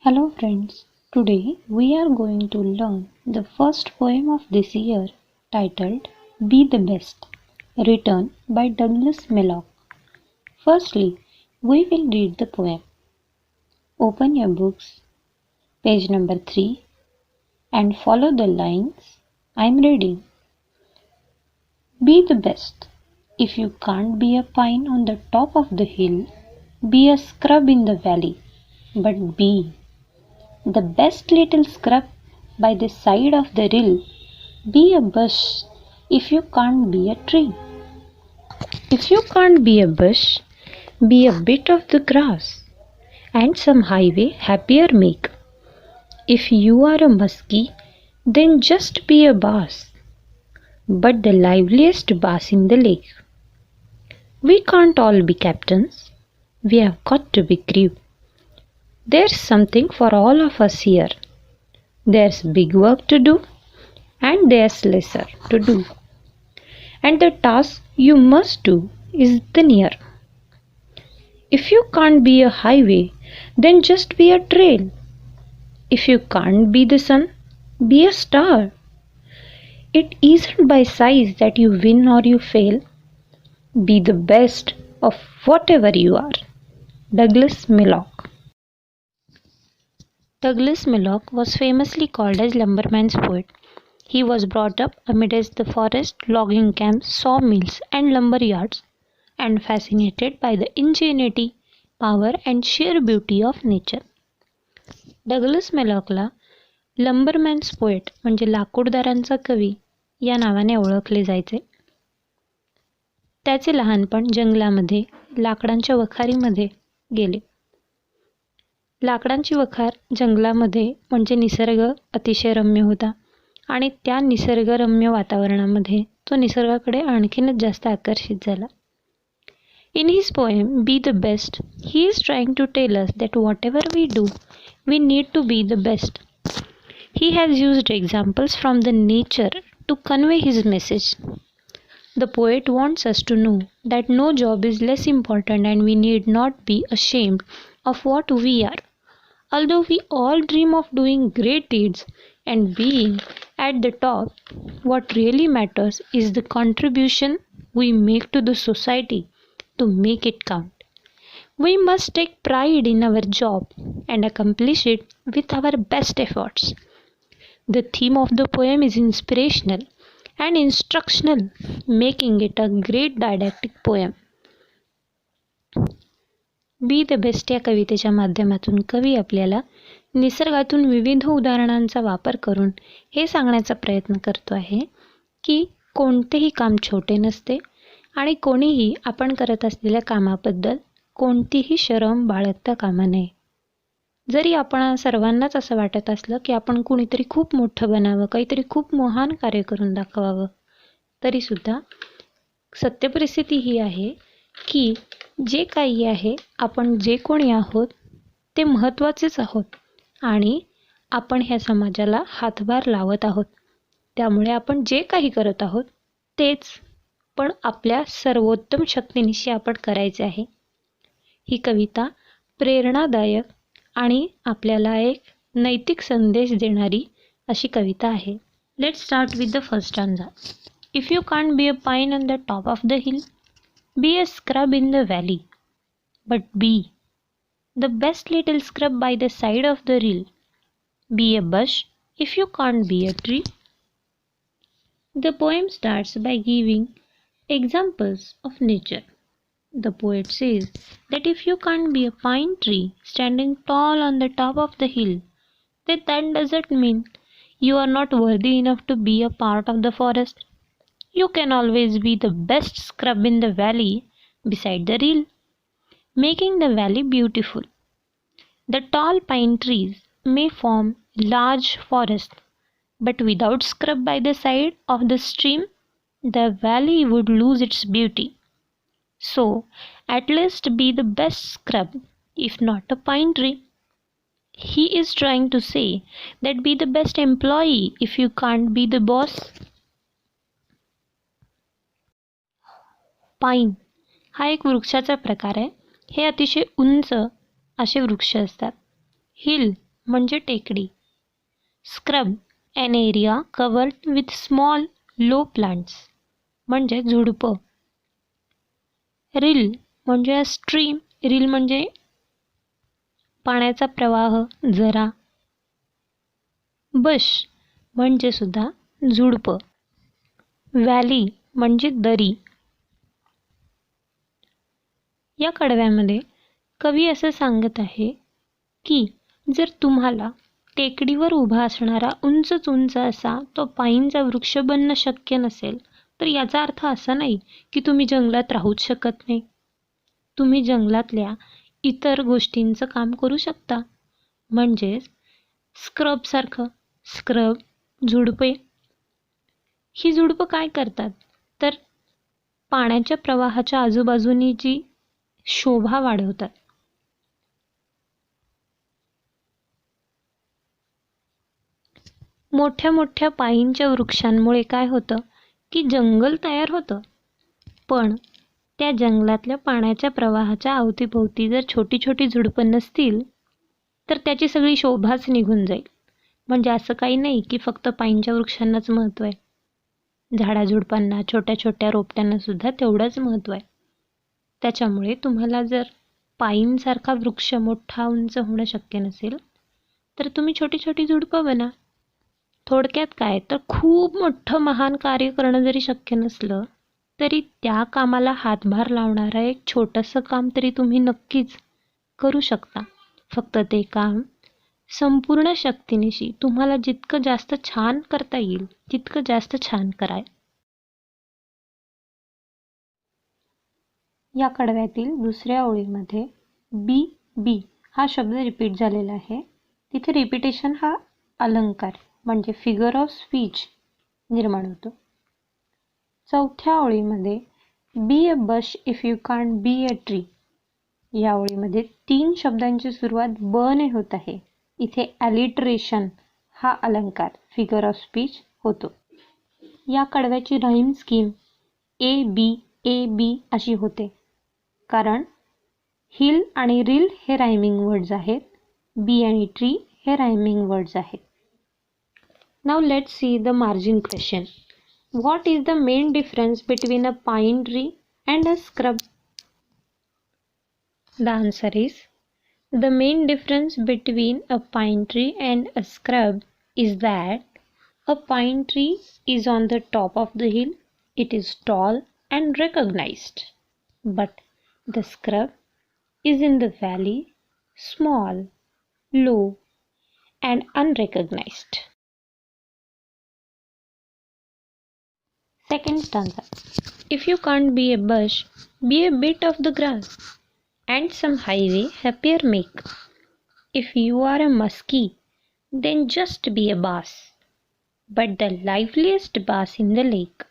Hello friends, today we are going to learn the first poem of this year titled Be the Best, written by Douglas Malloch. Firstly, we will read the poem. Open your books, page number 3, and follow the lines I am reading. Be the best. If you can't be a pine on the top of the hill, be a scrub in the valley, but be the best little scrub by the side of the rill. Be a bush if you can't be a tree. If you can't be a bush, be a bit of the grass, and some highway happier make. If you are a muskie, then just be a bass, but the liveliest bass in the lake. We can't all be captains, we have got to be crew. There's something for all of us here. There's big work to do, and there's lesser to do. And the task you must do is the near. If you can't be a highway, then just be a trail. If you can't be the sun, be a star. It isn't by size that you win or you fail. Be the best of whatever you are. Douglas Malloch. Douglas Malloch was famously called as lumberman's poet. He was brought up amidst the forest, logging camps, sawmills, and lumber yards, and fascinated by the ingenuity, power, and sheer beauty of nature. Douglas मॅलॉकला lumberman's poet म्हणजे लाकूडदारांचा कवी या नावाने ओळखले जायचे. त्याचे लहानपण जंगलामध्ये लाकडांच्या वखारीमध्ये गेले. लाकडांची वखार जंगलामध्ये म्हणजे निसर्ग अतिशय रम्य होता आणि त्या निसर्गरम्य वातावरणामध्ये तो निसर्गाकडे आणखीनच जास्त आकर्षित झाला. In his poem Be the Best, he is trying to tell us that whatever we do, we need to be the best. He has used examples from the nature to convey his message. The poet wants us to know that no job is less important and we need not be ashamed of what we are. Although we all dream of doing great deeds and being at the top, what really matters is the contribution we make to the society to make it count. We must take pride in our job and accomplish it with our best efforts. The theme of the poem is inspirational and instructional, making it a great didactic poem. Be the best या कवितेच्या माध्यमातून कवी आपल्याला निसर्गातून विविध उदाहरणांचा वापर करून हे सांगण्याचा प्रयत्न करतो आहे की कोणतेही काम छोटे नसते आणि कोणीही आपण करत असलेल्या कामाबद्दल कोणतीही शरम बाळगता कामा नये. जरी आपण सर्वांनाच असं वाटत असलं की आपण कुणीतरी खूप मोठं बनावं, काहीतरी खूप महान कार्य करून दाखवावं, तरीसुद्धा सत्य परिस्थिती ही आहे की जे काही आहे, आपण जे कोणी आहोत ते महत्त्वाचेच आहोत आणि आपण ह्या समाजाला हातभार लावत आहोत. त्यामुळे आपण जे काही करत आहोत तेच पण आपल्या सर्वोत्तम शक्तीनिशी आपण करायचे आहे. ही कविता प्रेरणादायक आणि आपल्याला एक नैतिक संदेश देणारी अशी कविता आहे. Let's start with the first stanza. If you can't be a pine on the top of the hill, be a scrub in the valley, but be the best little scrub by the side of the rill. Be a bush if you can't be a tree. The poem starts by giving examples of nature. The poet says that if you can't be a pine tree standing tall on the top of the hill, then that doesn't mean you are not worthy enough to be a part of the forest. You can always be the best scrub in the valley beside the rill, making the valley beautiful. The tall pine trees may form large forests, but without scrub by the side of the stream, the valley would lose its beauty. So, at least be the best scrub, if not a pine tree. He is trying to say that be the best employee if you can't be the boss. पाईन हा एक वृक्षाचा प्रकार आहे. हे अतिशय उंच असे वृक्ष असतात. हिल म्हणजे टेकडी. Scrub, an area covered with small low plants म्हणजे झुडपं. रिल म्हणजे स्ट्रीम, रिल म्हणजे पाण्याचा प्रवाह, झरा. बश म्हणजे सुद्धा झुडपं. व्हॅली म्हणजे दरी. या कडव्यामध्ये कवी असं सांगत आहे की जर तुम्हाला टेकडीवर उभा असणारा उंचच उंच असा तो पाईनचा वृक्ष बनणं शक्य नसेल, तर याचा अर्थ असा नाही की तुम्ही जंगलात राहूच शकत नाही. तुम्ही जंगलातल्या इतर गोष्टींचं काम करू शकता. म्हणजेच स्क्रबसारखं. स्क्रब, झुडपे. ही झुडपं काय करतात तर पाण्याच्या प्रवाहाच्या आजूबाजूनी जी शोभा वाढवतात. मोठ्या मोठ्या पाईनच्या वृक्षांमुळे काय होतं की जंगल तयार होतं, पण त्या जंगलातल्या पाण्याच्या प्रवाहाच्या अवतीभोवती जर छोटी छोटी झुडपं नसतील तर त्याची सगळी शोभाच निघून जाईल. म्हणजे असं काही नाही की फक्त पाईनच्या वृक्षांनाच महत्त्व आहे. झाडाझुडपांना, छोट्या छोट्या रोपट्यांना सुद्धा तेवढंच महत्त्व आहे. त्याच्यामुळे तुम्हाला जर पाईनसारखा वृक्ष मोठा उंच होणं शक्य नसेल तर तुम्ही छोटी छोटी झुडपं बना. थोडक्यात काय तर खूप मोठं महान कार्य करणं जरी शक्य नसलं तरी त्या कामाला हातभार लावणारं एक छोटंसं काम तरी तुम्ही नक्कीच करू शकता. फक्त ते काम संपूर्ण शक्तीनिशी तुम्हाला जितकं जास्त छान करता येईल तितकं जास्त छान कराय. या कडव्यातील दुसऱ्या ओळीमध्ये बी बी हा शब्द रिपीट झालेला आहे. तिथे रिपिटेशन हा अलंकार म्हणजे फिगर ऑफ स्पीच निर्माण होतो. चौथ्या ओळीमध्ये be a bush if you can't be a tree या ओळीमध्ये 3 शब्दांची सुरुवात ब ने होत आहे. इथे ॲलिटरेशन हा अलंकार फिगर ऑफ स्पीच होतो. या कडव्याची राईम स्कीम ए बी अशी होते, कारण हिल आणि रिल हे रायमिंग वर्ड्स आहेत. बी आणि ट्री हे रायमिंग वर्ड्स आहेत. Now let's see the margin question. What is the main difference between a pine tree and a scrub? The answer is the main difference between a pine tree and a scrub is that a pine tree is on the top of the hill, it is tall and recognized, but the scrub is in the valley, small, low and unrecognized. Second stanza. If you can't be a bush, be a bit of the grass and some highway happier make. If you are a muskie, then just be a bass, but the liveliest bass in the lake.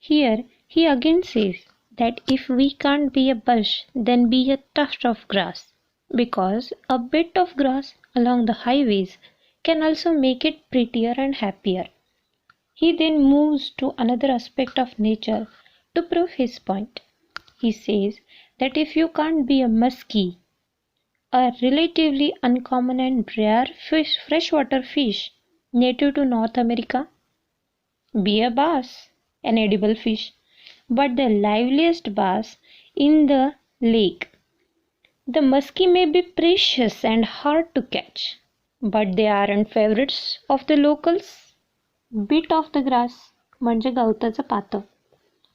Here he again says that if we can't be a bush, then be a tuft of grass, because a bit of grass along the highways can also make it prettier and happier. He then moves to another aspect of nature to prove his point. He says that if you can't be a muskie, a relatively uncommon and rare freshwater fish native to North America, be a bass, an edible fish, but the liveliest bass in the lake. The muskie may be precious and hard to catch, but they aren't favorites of the locals. Bit of the grass म्हणजे गवताचं पातं.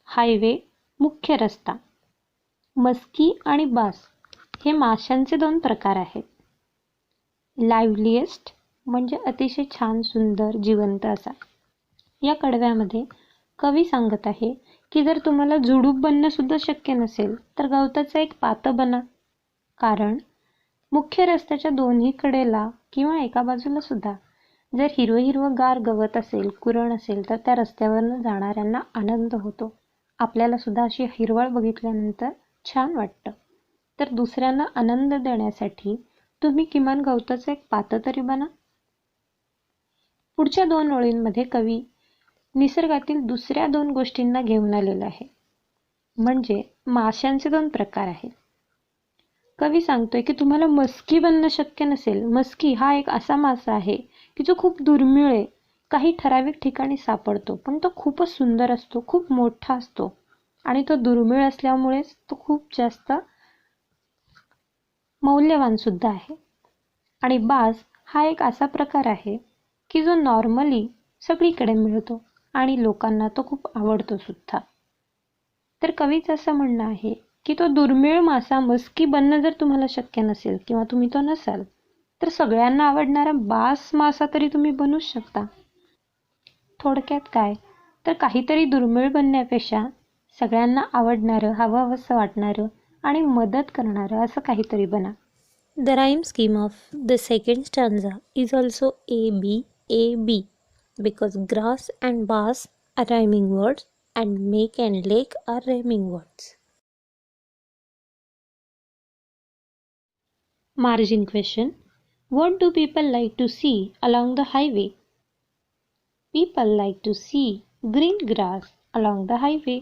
Highway मुख्य रस्ता. मस्की आणि बास हे माशांचे 2 प्रकार आहेत. लाईव्हलीएस्ट म्हणजे अतिशय छान, सुंदर, जिवंत असा. या कडव्यामध्ये कवी सांगत आहे की जर तुम्हाला झुडूप बनणं सुद्धा शक्य नसेल तर गवताचं एक पातं बना, कारण मुख्य रस्त्याच्या दोन्ही कडेला किंवा एका बाजूला सुद्धा जर हिरवं गार गवत असेल, कुरण असेल तर त्या रस्त्यावरनं जाणाऱ्यांना आनंद होतो. आपल्याला सुद्धा अशी हिरवळ बघितल्यानंतर छान वाटतं. तर दुसऱ्यांना आनंद देण्यासाठी तुम्ही किमान गवताचं एक पातं तरी बना. पुढच्या 2 ओळींमध्ये कवी निसर्गातील दुसऱ्या 2 गोष्टींना घेऊन आलेला आहे. म्हणजे माशांचे 2 प्रकार आहेत. कवी सांगतोय की तुम्हाला मस्की बनणं शक्य नसेल. मस्की हा एक असा मासा आहे की जो खूप दुर्मिळ आहे. काही ठराविक ठिकाणी सापडतो, पण तो खूपच सुंदर असतो, खूप मोठा असतो आणि तो दुर्मिळ असल्यामुळेच तो खूप जास्त मौल्यवान सुद्धा आहे. आणि बाज हा एक असा प्रकार आहे की जो नॉर्मली सगळीकडे मिळतो आणि लोकांना तो खूप आवडतो सुद्धा. तर कवीचं असं म्हणणं आहे की तो दुर्मिळ मासा मस्की बनणं जर तुम्हाला शक्य नसेल किंवा तुम्ही तो नसाल, तर सगळ्यांना आवडणारा बास मासा तरी तुम्ही बनूच शकता. थोडक्यात काय, तर काहीतरी दुर्मिळ बनण्यापेक्षा सगळ्यांना आवडणारं, हवंहवंसं वाटणारं आणि मदत करणारं असं काहीतरी बना. The rhyme scheme of the second stanza is also A B because grass and bass are rhyming words and make and lake are rhyming words. Margin question. What do people like to see along the highway? People like to see green grass along the highway.